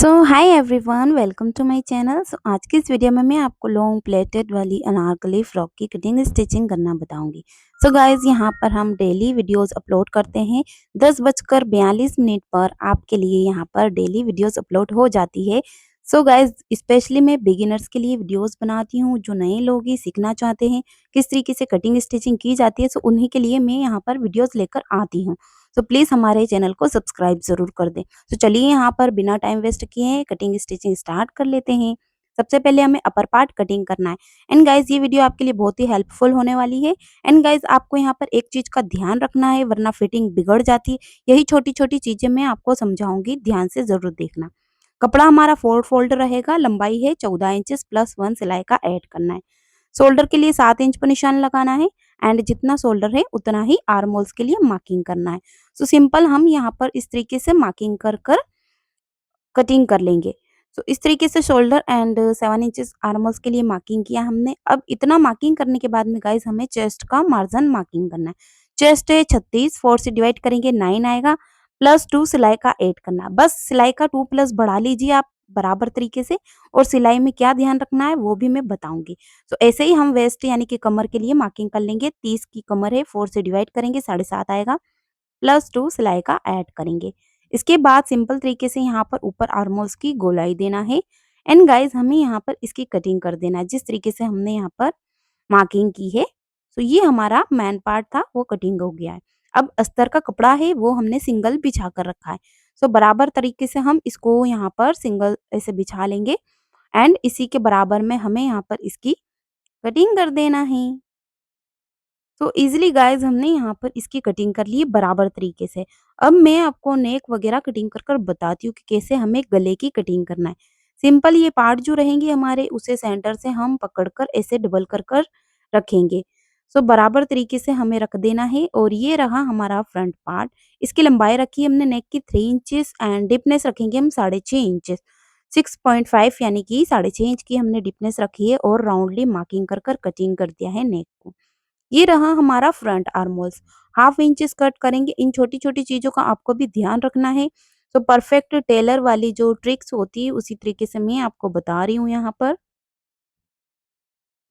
So hi everyone, welcome to my channel. आज की इस वीडियो में मैं आपको लॉन्ग प्लेटेड वाली अनारकली फ्रॉक की कटिंग स्टिचिंग करना बताऊंगी। सो गाइज, यहाँ पर हम डेली वीडियोस अपलोड करते हैं। 10:42 पर आपके लिए यहाँ पर डेली वीडियोस अपलोड हो जाती है। सो गाइज, स्पेशली मैं बिगिनर्स के लिए वीडियोस बनाती हूँ, जो नए लोग ही सीखना चाहते हैं किस तरीके से कटिंग स्टिचिंग की जाती है। सो उन्हीं के लिए मैं यहाँ पर वीडियोस लेकर आती हूँ। सो प्लीज़ हमारे चैनल को सब्सक्राइब ज़रूर कर दें। तो चलिए, यहाँ पर बिना टाइम वेस्ट किए कटिंग स्टिचिंग स्टार्ट कर लेते हैं। सबसे पहले हमें अपर पार्ट कटिंग करना है। एंड गाइज, ये वीडियो आपके लिए बहुत ही हेल्पफुल होने वाली है। एंड गाइज, आपको यहाँ पर एक चीज का ध्यान रखना है, वरना फिटिंग बिगड़ जाती है। यही छोटी छोटी चीजें मैं आपको समझाऊंगी, ध्यान से जरूर देखना। कपड़ा हमारा 4 फोल्ड रहेगा, लंबाई है 14 इंचेस प्लस 1 सिलाई का ऐड करना है। शोल्डर के लिए 7 इंच पर निशान लगाना है। एंड जितना शोल्डर है उतना ही आर्म होल्स के लिए मार्किंग करना है। सो सिंपल हम यहाँ पर इस तरीके से मार्किंग कर कर कटिंग कर लेंगे। सो इस तरीके से shoulder and 7 inches arm holes के लिए मार्किंग किया हमने। अब इतना मार्किंग करने के बाद में गाइस, हमें चेस्ट का मार्जिन मार्किंग करना है। चेस्ट है 36, 4 से डिवाइड करेंगे 9 आएगा, प्लस 2 सिलाई का ऐड करना है। बस सिलाई का 2 प्लस बढ़ा लीजिए आप बराबर तरीके से। और सिलाई में क्या ध्यान रखना है वो भी मैं बताऊंगी। तो ऐसे ही हम वेस्ट यानी कि कमर के लिए मार्किंग कर लेंगे। 30 की कमर है, 4 से डिवाइड करेंगे 7.5 आएगा, प्लस 2 सिलाई का ऐड करेंगे। इसके बाद सिंपल तरीके से यहाँ पर ऊपर आर्मोल्स की गोलाई देना है। एंड गाइस, हमें यहाँ पर इसकी कटिंग कर देना है जिस तरीके से हमने यहाँ पर मार्किंग की है। तो ये हमारा मेन पार्ट था, वो कटिंग हो गया है। अब अस्तर का कपड़ा है वो हमने सिंगल बिछा कर रखा है। सो बराबर तरीके से हम इसको यहाँ पर सिंगल ऐसे बिछा लेंगे। एंड इसी के बराबर में हमें यहाँ पर इसकी कटिंग कर देना है। तो इजीली गाइस, हमने यहाँ पर इसकी कटिंग कर ली है बराबर तरीके से। अब मैं आपको नेक वगैरह कटिंग कर कर बताती हूँ कि कैसे हमें गले की कटिंग करना है। सिंपल ये पार्ट जो रहेंगे हमारे, उसे सेंटर से हम पकड़कर ऐसे डबल कर कर रखेंगे। सो बराबर तरीके से हमें रख देना है। और ये रहा हमारा फ्रंट पार्ट। इसकी लंबाई रखी है हमने नेक की 3 इंचेस एंड डिपनेस रखेंगे हम 6.5 इंचेस। 6.5 यानी कि 6.5 इंच की हमने डिपनेस रखी है और राउंडली मार्किंग कर कर कटिंग कर दिया है नेक को। ये रहा हमारा फ्रंट आर्मोल्स। हाफ इंच कट करेंगे। इन छोटी छोटी चीजों का आपको भी ध्यान रखना है। तो परफेक्ट टेलर वाली जो ट्रिक्स होती है उसी तरीके से मैं आपको बता रही हूँ यहाँ पर।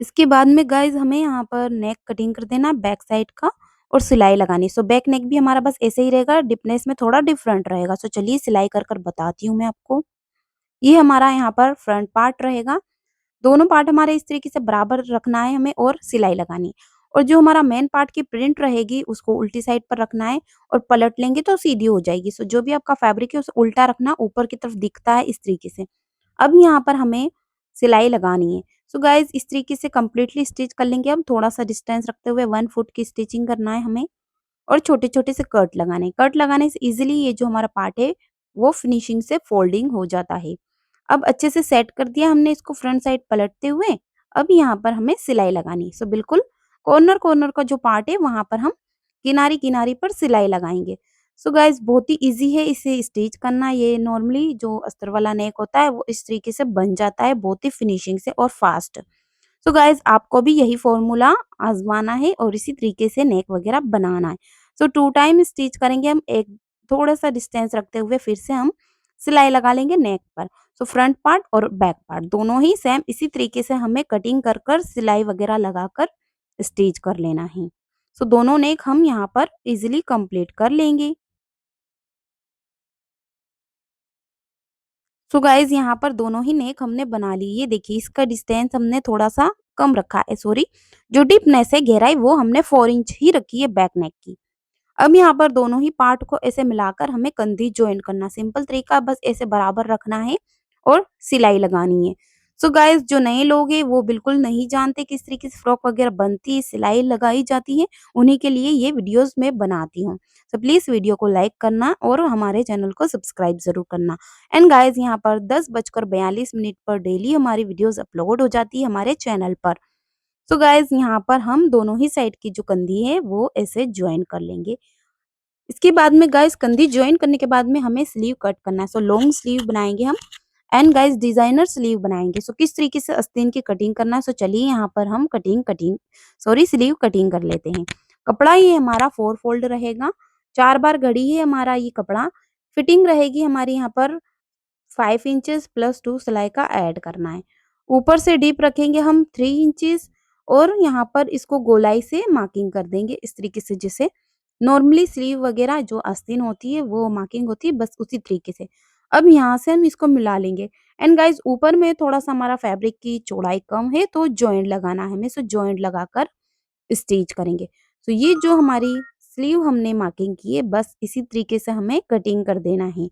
इसके बाद में गाइज, हमें यहाँ पर नेक कटिंग कर देना बैक साइड का और सिलाई लगानी। सो बैक नेक भी हमारा बस ऐसे ही रहेगा, डिपनेस में थोड़ा डिफरेंट रहेगा। सो चलिए सिलाई कर कर बताती हूँ मैं आपको। ये हमारा यहाँ पर फ्रंट पार्ट रहेगा। दोनों पार्ट हमारे इस तरीके से बराबर रखना है हमें और सिलाई लगानी है। और जो हमारा मेन पार्ट की प्रिंट रहेगी उसको उल्टी साइड पर रखना है और पलट लेंगे तो सीधी हो जाएगी। सो जो भी आपका फैब्रिक है उसे उल्टा रखना, ऊपर की तरफ दिखता है इस तरीके से। अब यहाँ पर हमें सिलाई लगानी है। सो गाइज, इस तरीके से कंप्लीटली स्टिच कर लेंगे। अब थोड़ा सा डिस्टेंस रखते हुए 1 फुट की स्टिचिंग करना है हमें। और छोटे छोटे से कट लगाने हैं। कट लगाने से इजिली ये जो हमारा पार्ट है वो फिनिशिंग से फोल्डिंग हो जाता है। अब अच्छे से सेट कर दिया हमने इसको फ्रंट साइड पलटते हुए। अब यहाँ पर हमें सिलाई लगानी है। सो बिल्कुल कॉर्नर कॉर्नर का जो पार्ट है वहां पर हम किनारी किनारी पर सिलाई लगाएंगे। सो गाइज, बहुत ही इजी है इसे स्टिच करना। ये नॉर्मली जो अस्तर वाला नेक होता है वो इस तरीके से बन जाता है, बहुत ही फिनिशिंग से और फास्ट। सो गाइज, आपको भी यही फॉर्मूला आजमाना है और इसी तरीके से नेक वगैरह बनाना है। सो 2 टाइम स्टिच करेंगे हम, एक थोड़ा सा डिस्टेंस रखते हुए फिर से हम सिलाई लगा लेंगे नेक पर। सो फ्रंट पार्ट और बैक पार्ट दोनों ही सेम इसी तरीके से हमें कटिंग कर कर सिलाई वगैरह लगाकर स्टिच कर लेना है। सो दोनों नेक हम यहाँ पर इजिली कंप्लीट कर लेंगे। सो गाइज, यहाँ पर दोनों ही नेक हमने बना ली। ये देखिए, इसका डिस्टेंस हमने थोड़ा सा कम रखा है, सॉरी, जो डीपनेस है गहराई वो हमने 4 इंच ही रखी है बैक नेक की। अब यहाँ पर दोनों ही पार्ट को ऐसे मिलाकर हमें कंधी ज्वाइन करना। सिंपल तरीका, बस ऐसे बराबर रखना है और सिलाई लगानी है। सो गाइस, जो नए लोग हैं वो बिल्कुल नहीं जानते किस तरीके से फ्रॉक वगैरह बनती है, सिलाई लगाई जाती है, उन्हीं के लिए ये वीडियोस मैं बनाती हूँ। सो प्लीज वीडियो को लाइक करना और हमारे चैनल को सब्सक्राइब जरूर करना। एंड गाइस, यहाँ पर 10:42 पर डेली हमारी वीडियोस अपलोड हो जाती है हमारे चैनल पर। सो गाइस, यहाँ पर हम दोनों ही साइड की जो कंधी है वो ऐसे ज्वाइन कर लेंगे। इसके बाद में गाइस, कंधी ज्वाइन करने के बाद में हमें स्लीव कट करना है। सो लॉन्ग स्लीव बनाएंगे हम। एंड गाइस, डिजाइनर स्लीव बनाएंगे। सो किस तरीके से आस्तीन की कटिंग करना है, सो चलिए यहाँ पर हम cutting cutting sorry sleeve cutting कर लेते हैं। कपड़ा ये हमारा 4 फोल्ड रहेगा। 4 बार घड़ी है हमारा ये कपड़ा। फिटिंग रहेगी हमारी यहाँ पर 5 इंचेस प्लस 2 सिलाई का ऐड करना है। ऊपर से डीप रखेंगे हम 3 इंचेस और यहाँ पर इसको गोलाई से मार्किंग कर देंगे इस तरीके से, जैसे नॉर्मली स्लीव वगैरह जो आस्तीन होती है वो मार्किंग होती है, बस उसी तरीके से। अब यहाँ से हम इसको मिला लेंगे एंड गाइस ऊपर में थोड़ा-सा हमारा फैब्रिक की चौड़ाई कम है तो जॉइंट लगाना है हमें, सो जॉइंट लगाकर स्टिच करेंगे। तो ये जो हमारी स्लीव हमने मार्किंग की है बस इसी तरीके से हमें कटिंग कर देना है।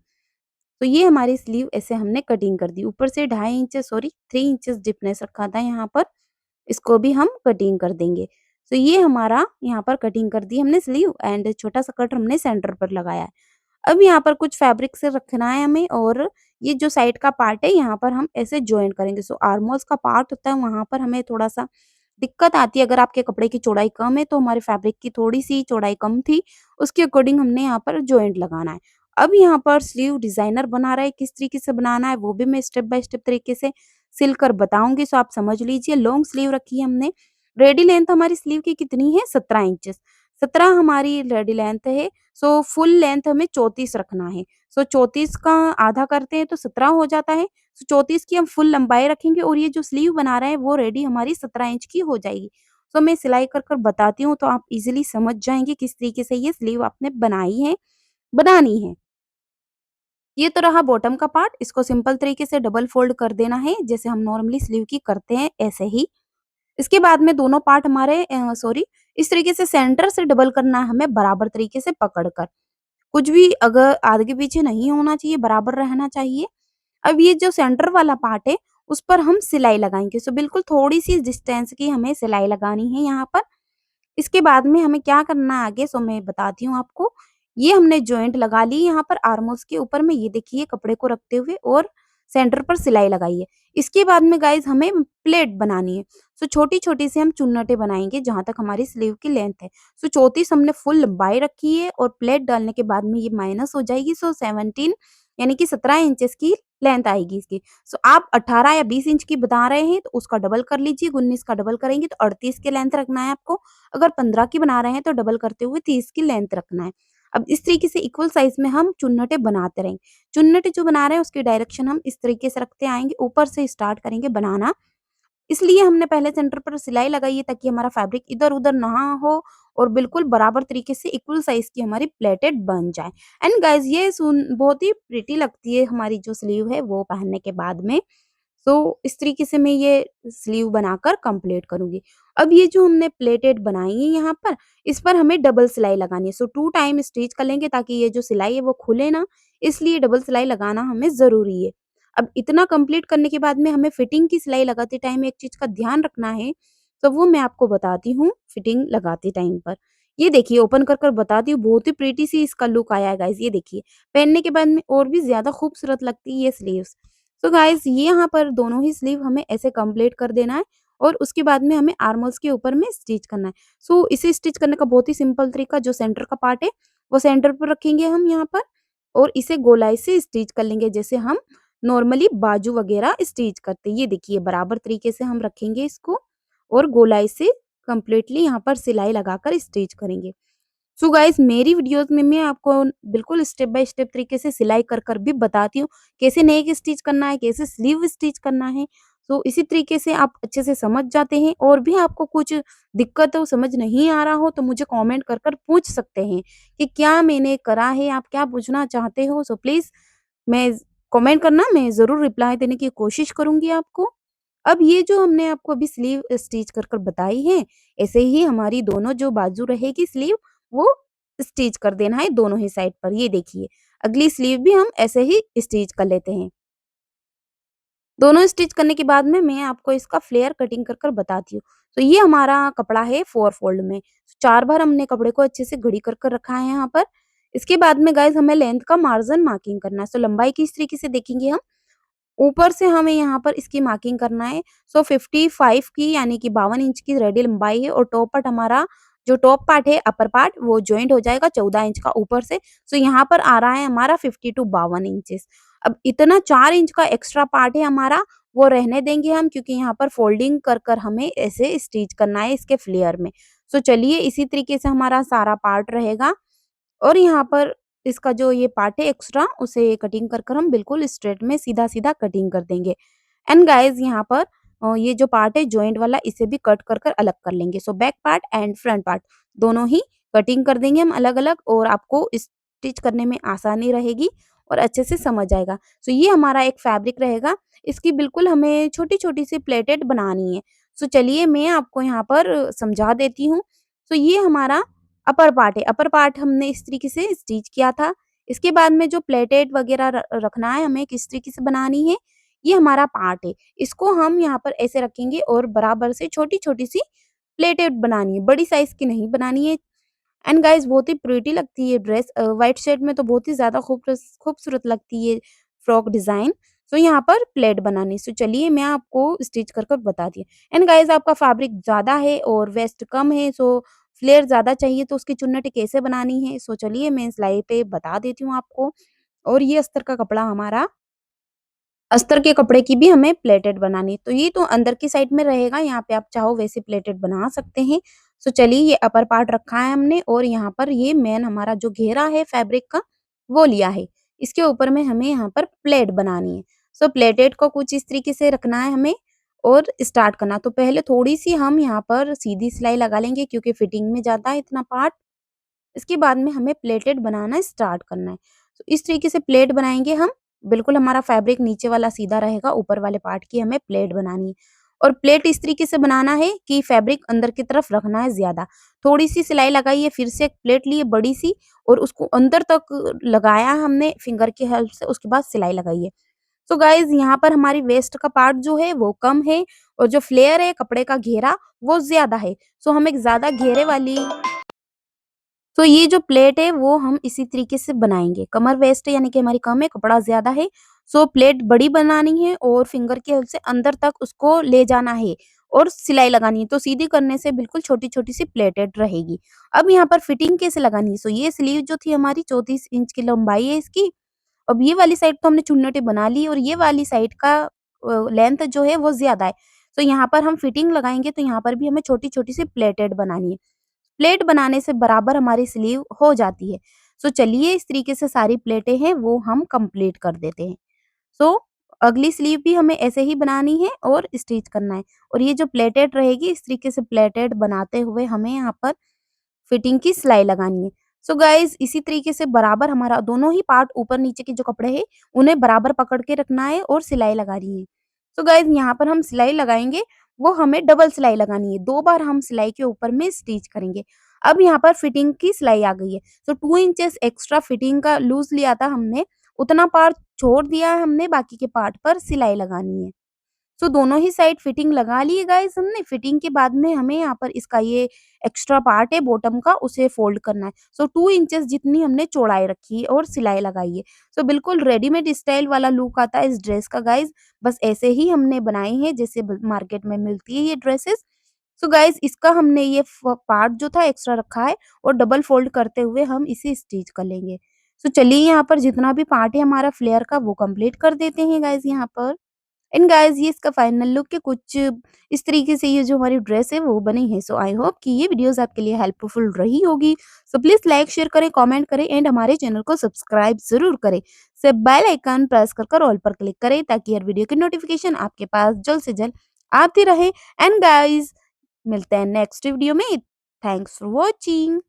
तो ये हमारी स्लीव ऐसे हमने कटिंग कर दी। ऊपर से 2.5 इंचेस सॉरी 3 इंचेस डिफनेस रखा था यहाँ पर, इसको भी हम कटिंग कर देंगे। तो ये हमारा यहाँ पर कटिंग कर दी हमने स्लीव एंड छोटा-सा कट हमने सेंटर पर लगाया है। अब यहाँ पर कुछ फैब्रिक से रखना है हमें और ये जो साइड का पार्ट है यहाँ पर हम ऐसे जॉइंट करेंगे। सो आर्म होल्स का पार्ट होता है वहाँ पर हमें थोड़ा-सा दिक्कत आती है, अगर आपके कपड़े की चौड़ाई कम है तो हमारे फैब्रिक की थोड़ी-सी चौड़ाई कम थी, उसके अकॉर्डिंग हमने यहाँ पर जॉइंट लगाना है। अब यहाँ पर स्लीव डिज़ाइनर बना रहा है, किस तरीके से बनाना है वो भी मैं स्टेप बाय स्टेप तरीके से सिलकर बताऊँगी, सो आप समझ लीजिए। लॉन्ग स्लीव रखी है हमने, रेडी लेंथ हमारी स्लीव की कितनी है 17 इंचेस, 17 हमारी रेडी लेंथ है, सो फुल लेंथ हमें 34 रखना है। सो 34 का आधा करते हैं तो 17 हो जाता है, सो 34 की हम फुल लंबाई रखेंगे और ये जो स्लीव बना रहे हैं वो रेडी हमारी 17 इंच की हो जाएगी। सो मैं सिलाई कर कर बताती हूँ तो आप इजीली समझ जाएँगे किस तरीके से ये स्लीव आपने बनाई है, बनानी है। ये तो रहा बॉटम का पार्ट, इसको सिंपल तरीके से डबल फोल्ड कर देना है, जैसे हम नॉर्मली स्लीव की करते हैं ऐसे ही। इसके बाद में दोनों पार्ट हमारे सॉरी इस तरीके से सेंटर से डबल करना है हमें बराबर तरीके से पकड़कर। कुछ भी अगर आगे-पीछे नहीं होना चाहिए, बराबर रहना चाहिए। अब ये जो सेंटर वाला पार्ट है, उस पर हम सिलाई लगाएँगे। सो बिल्कुल थोड़ी-सी डिस्टेंस की हमें सिलाई लगानी है यहाँ पर। इसके बाद में हमें क्या करना है आगे, सो मैं बताती हूँ आपको। ये हमने जॉइंट लगा ली यहाँ पर आर्म होल्स के ऊपर में, ये देखिए कपड़े को रखते हुए और सेंटर पर सिलाई लगाई है। इसके बाद में गाइज़ हमें प्लेट बनानी है। सो छोटी-छोटी सी हम चुन्नटें बनाएँगे जहाँ तक हमारी स्लीव की लेंथ है। सो 34 हमने फुल लंबाई रखी है और प्लेट डालने के बाद में ये माइनस हो जाएगी, सो 17 यानी कि 17 इंचेस की लेंथ आएगी इसकी। सो आप 18 या 20 इंच की बता रहे हैं तो उसका डबल कर लीजिए, 19 का डबल करेंगे तो 38 की लेंथ रखना है आपको। अगर 15 की बना रहे हैं तो डबल करते हुए 30 की लेंथ रखना है। अब इस तरीके से इक्वल साइज़ में हम चुन्नटें बनाते रहेंगे। चुन्नटें जो बना रहे हैं उसकी डायरेक्शन हम इस तरीके से रखते आएँगे, ऊपर से स्टार्ट करेंगे बनाना। इसलिए हमने पहले सेंटर पर सिलाई लगाई है ताकि हमारा फैब्रिक इधर-उधर ना हो और बिल्कुल बराबर तरीके से इक्वल साइज़ की हमारी प्लेटेड बन जाए। एंड गाइज़ ये सुन बहुत ही प्रिटी लगती है हमारी जो स्लीव है वो पहनने के बाद में। सो इस तरीके से मैं ये स्लीव बनाकर कंप्लीट करूँगी। अब ये जो हमने प्लेटेड बनाई है यहाँ पर, इस पर हमें डबल सिलाई लगानी है। सो 2 टाइम स्टिच कर लेंगे ताकि ये जो सिलाई है वो खुले ना, इसलिए डबल सिलाई लगाना हमें ज़रूरी है। अब इतना कंप्लीट करने के बाद में हमें फिटिंग की सिलाई लगाते टाइम एक चीज़ का ध्यान रखना है, तो वो मैं आपको बताती हूँ फिटिंग लगाते टाइम पर। ये देखिए ओपन कर कर बताती हूँ, बहुत ही प्रिटी सी इसका लुक आया है गाइज़, ये देखिए। पहनने के बाद में और भी ज़्यादा खूबसूरत लगती है ये स्लीव्स। तो गाइज़ ये यहाँ पर दोनों ही स्लीव हमें ऐसे कंप्लीट कर देना है और उसके बाद में हमें आर्म होल्स के ऊपर में स्टिच करना है। सो इसे स्टिच करने का बहुत ही सिंपल तरीका, जो सेंटर का पार्ट है वो सेंटर पर रखेंगे हम यहाँ पर और इसे गोलाई से स्टिच कर लेंगे, जैसे हम नॉर्मली बाजू वगैरह स्टिच करते हैं। ये देखिए बराबर तरीके से हम रखेंगे इसको और गोलाई से कंप्लीटली यहाँ पर सिलाई लगाकर स्टिच करेंगे। सो गाइस मेरी वीडियोस में मैं आपको बिल्कुल स्टेप बाय स्टेप तरीके से सिलाई कर कर भी बताती हूँ, कैसे नेक स्टिच करना है, कैसे स्लीव स्टिच करना है। सो इसी तरीके से आप अच्छे से समझ जाते हैं और भी आपको कुछ दिक्कत हो, समझ नहीं आ रहा हो तो मुझे कमेंट कर कर पूछ सकते हैं कि क्या मैंने करा है, आप क्या पूछना चाहते हो। सो प्लीज़ मैं कमेंट करना, मैं ज़रूर रिप्लाई देने की कोशिश करूँगी आपको। अब ये जो हमने आपको अभी स्लीव स्टिच कर कर बताई है, ऐसे ही हमारी दोनों जो बाजू रहेगी स्लीव वो स्टिच कर देना है दोनों ही साइड पर। ये देखिए, अगली स्लीव भी हम ऐसे ही स्टिच कर लेते हैं। दोनों स्टिच करने के बाद में मैं आपको इसका फ्लेयर कटिंग कर कर बताती हूँ। तो ये हमारा कपड़ा है 4 फोल्ड में। 4 बार हमने कपड़े को अच्छे से घड़ी कर कर रखा है यहाँ पर। इसके बाद में गाइज़ हमें लेंथ का मार्जिन मार्किंग करना है। सो लंबाई की इस तरीके से देखेंगे हम, ऊपर से हमें यहाँ पर इसकी मार्किंग करना है। सो 55 की यानी कि 52 इंच की रेडी लंबाई है और टॉप पार्ट हमारा जो टॉप पार्ट है अपर पार्ट वो जॉइंट हो जाएगा 14 इंच का ऊपर से। सो यहाँ पर आ रहा है हमारा 50 टू 52 इंचेस। अब इतना 4 इंच का एक्स्ट्रा पार्ट है हमारा, वो रहने देंगे हम क्योंकि यहाँ पर फोल्डिंग कर कर हमें ऐसे स्टिच करना है इसके फ्लेयर में। सो चलिए इसी तरीके से हमारा सारा पार्ट रहेगा और यहाँ पर इसका जो ये पार्ट है एक्स्ट्रा उसे कटिंग कर कर हम बिल्कुल स्ट्रेट में सीधा-सीधा कटिंग कर देंगे। एंड गाइज़ यहाँ पर ये जो पार्ट है जॉइंट वाला इसे भी कट कर कर अलग कर लेंगे। So back part and front part दोनों ही कटिंग कर देंगे हम अलग-अलग और आपको स्टिच करने में आसानी रहेगी और अच्छे से समझ आएगा। सो ये हमारा एक फैब्रिक रहेगा। इसकी बिल्कुल हमें छोटी-छोटी सी प्लेटेड बनानी है। सो चलिए मैं आपको यहाँ पर समझा देती हूँ। सो ये हमारा अपर पार्ट है। अपर पार्ट हमने इस तरीके से स्टिच किया था। इसके बाद में जो प्लेटेड वगैरह रखना है हमें किस तरीके से बनानी है, ये हमारा पार्ट है। इसको हम यहाँ पर ऐसे रखेंगे और बराबर से छोटी-छोटी सी प्लेटेड बनानी है, बड़ी साइज़ की नहीं बनानी है। एंड गाइस बहुत ही प्रिटी लगती है ड्रेस व्हाइट शेड में तो बहुत ही ज़्यादा खूबसूरत लगती है फ्रॉक डिज़ाइन। सो यहाँ पर प्लेट बनानी। सो चलिए मैं आपको स्टिच कर कर बताती हूँ। एंड गाइस आपका फैब्रिक ज़्यादा है और वेस्ट कम है, सो फ्लेयर ज़्यादा चाहिए तो उसकी चुन्नट कैसे बनानी है, सो चलिए मैं सिलाई पे बता देती हूँ आपको। और ये अस्तर का कपड़ा हमारा अस्तर के कपड़े की भी हमें प्लेटेड बनानी है। तो ये तो अंदर की साइड में रहेगा, यहाँ पे आप चाहो वैसे प्लेटेड बना सकते हैं। सो चलिए ये अपर पार्ट रखा है हमने और यहाँ पर ये मेन हमारा जो घेरा है फैब्रिक का वो लिया है। इसके ऊपर में हमें यहाँ पर प्लेट बनानी है। सो प्लेटेड को कुछ इस तरीके से रखना है हमें और स्टार्ट करना। तो पहले थोड़ी-सी हम यहाँ पर सीधी सिलाई लगा लेंगे क्योंकि फिटिंग में जाता है इतना पार्ट। इसके बाद में हमें प्लेटेड बनाना स्टार्ट करना है। तो इस तरीके से प्लेट बनाएँगे हम, बिल्कुल हमारा फैब्रिक नीचे वाला सीधा रहेगा, ऊपर वाले पार्ट की हमें प्लेट बनानी है। और प्लेट इस तरीके से बनाना है कि फैब्रिक अंदर की तरफ रखना है ज़्यादा। थोड़ी-सी सिलाई लगाई है, फिर से एक प्लेट ली है बड़ी-सी और उसको अंदर तक लगाया हमने फिंगर की हेल्प से, उसके बाद सिलाई लगाई है। सो गाइज़ यहाँ पर हमारी वेस्ट का पार्ट जो है वो कम है और जो फ्लेयर है कपड़े का घेरा वो ज़्यादा है। सो हम एक ज़्यादा घेरे वाली तो ये जो प्लेट है वो हम इसी तरीके से बनाएँगे। कमर वेस्ट है यानी कि हमारी कम है, कपड़ा ज़्यादा है, सो प्लेट बड़ी बनानी है और फिंगर की हेल्प से अंदर तक उसको ले जाना है और सिलाई लगानी है। तो सीधी करने से बिल्कुल छोटी-छोटी सी प्लेटेड रहेगी। अब यहाँ पर फिटिंग कैसे लगानी है? सो ये स्लीव जो थी हमारी 34 इंच की लंबाई है इसकी। अब ये वाली साइड तो हमने चुन्नटें बना ली और ये वाली साइड का लेंथ जो है वो ज़्यादा है। तो यहाँ पर हम फिटिंग लगाएँगे तो यहाँ पर भी हमें छोटी-छोटी सी प्लेटेड बनानी है। प्लेट बनाने से बराबर हमारी स्लीव हो जाती है। सो चलिए इस तरीके से सारी प्लेटें हैं वो हम कंप्लीट कर देते हैं। सो अगली स्लीव भी हमें ऐसे ही बनानी है और स्टिच करना है और ये जो प्लेटेड रहेगी इस तरीके से प्लेटेड बनाते हुए हमें यहाँ पर फिटिंग की सिलाई लगानी है। सो गाइस इसी तरीके से बराबर हमारा दोनों ही पार्ट ऊपर नीचे के जो कपड़े हैं उन्हें बराबर पकड़ के रखना है और सिलाई लगानी है। सो गाइस यहाँ पर हम सिलाई लगाएँगे वो हमें डबल सिलाई लगानी है। 2 बार हम सिलाई के ऊपर में स्टिच करेंगे। अब यहाँ पर फिटिंग की सिलाई आ गई है। सो 2 इंचेस एक्स्ट्रा फिटिंग का लूज़ लिया था हमने, उतना पार्ट छोड़ दिया है हमने, बाकी के पार्ट पर सिलाई लगानी है। सो दोनों ही साइड फिटिंग लगा ली है गाइस हमने। फिटिंग के बाद में हमें यहाँ पर इसका ये एक्स्ट्रा पार्ट है बॉटम का उसे फोल्ड करना है। सो 2 इंचेस जितनी हमने चौड़ाई रखी है और सिलाई लगाई है। सो बिल्कुल रेडीमेड स्टाइल वाला लुक आता है इस ड्रेस का गाइस। बस ऐसे ही हमने बनाई है जैसे मार्केट में मिलती है ये ड्रेसेस। सो गाइस इसका हमने ये पार्ट जो था एक्स्ट्रा रखा है और डबल फोल्ड करते हुए हम इसे स्टिच कर लेंगे। सो चलिए यहाँ पर जितना भी पार्ट है हमारा फ्लेयर का वो कंप्लीट कर देते हैं गाइस यहाँ पर। एंड गाइस ये इसका फाइनल लुक है कुछ इस तरीके से ये जो हमारी ड्रेस है वो बनी है। सो आई होप कि ये वीडियोस आपके लिए हेल्पफुल रही होगी। सो प्लीज लाइक शेयर करें, कमेंट करें एंड हमारे चैनल को सब्सक्राइब जरूर करें। से बेल आइकन प्रेस कर ऑल पर क्लिक करें ताकि हर वीडियो की नोटिफिकेशन आपके पास जल्द से जल्द आती रहे। एंड गाइस मिलते हैं नेक्स्ट वीडियो में। Thanks for watching.